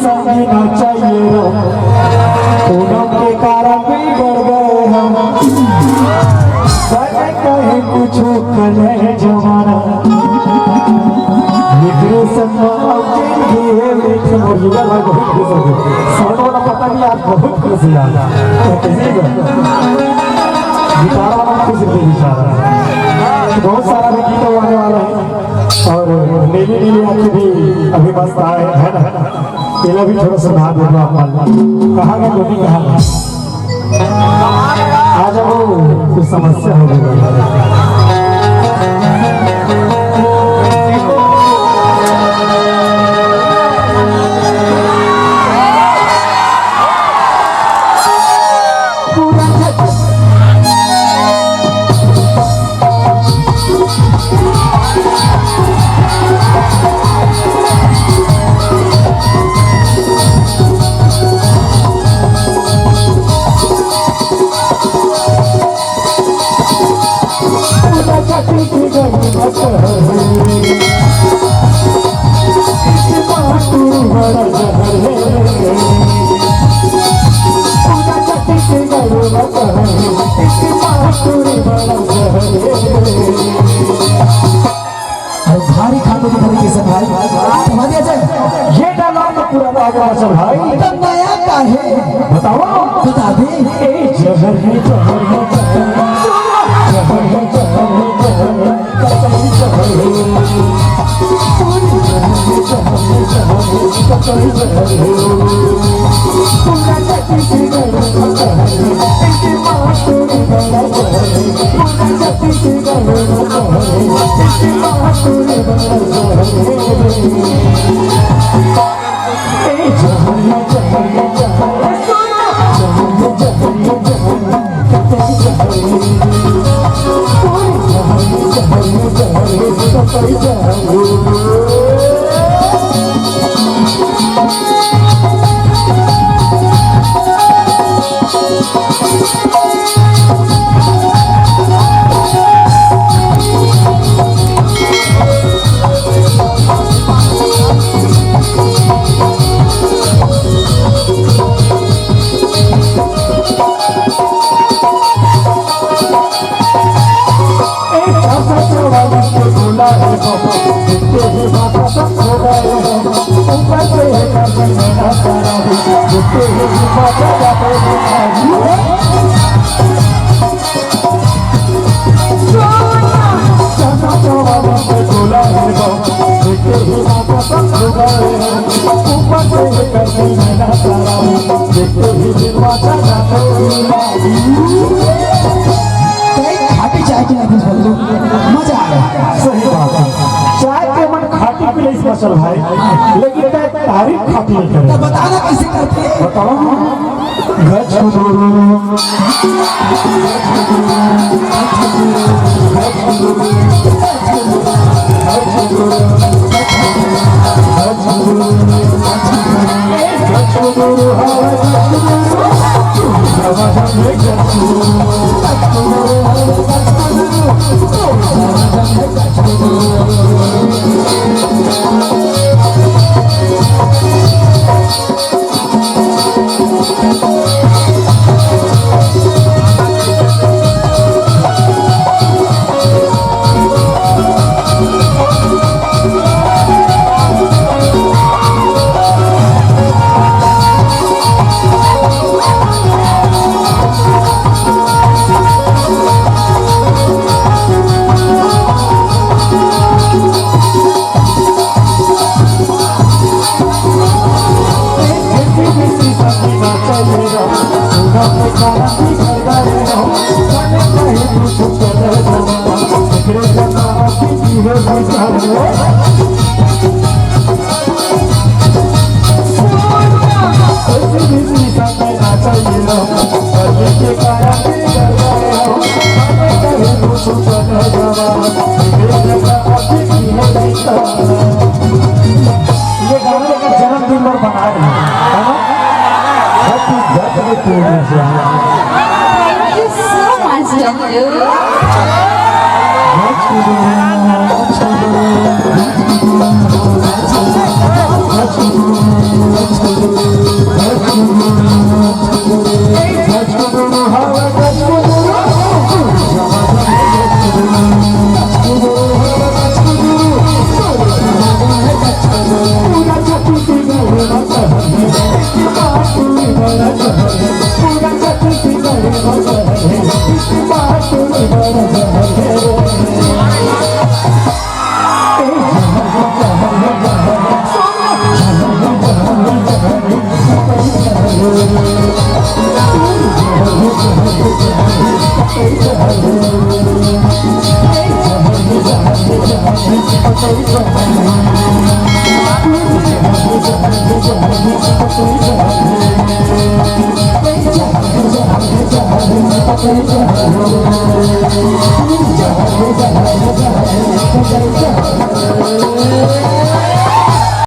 संगी ना चाहिए पूनम के कारण बिगड़ गए हम कहीं कुछ कले जमाना सोनों ना पता नहीं आज बहुत खुशी बहुत सारा भी गीत आने वाला है और नीली नीली आंखें भी अभी मस्त आए है ना पहला भी थोड़ा सुना दो कहाँ गए गोभी कहाँ आज वो कुछ समस्या हो गई भारी खाने की तरीके से भाई समझ जाए ये डायलॉग पूरा भाई एकदम नया का है बताओ बता दे जहर है जहर है मजा आया सही बात है चाय के मन खाटी पी ले स्पेशल भाई लेकिन तारीफ खाती नहीं करे बताना कैसे करते हैं बताओ Thank you so much, Dr. जहाँ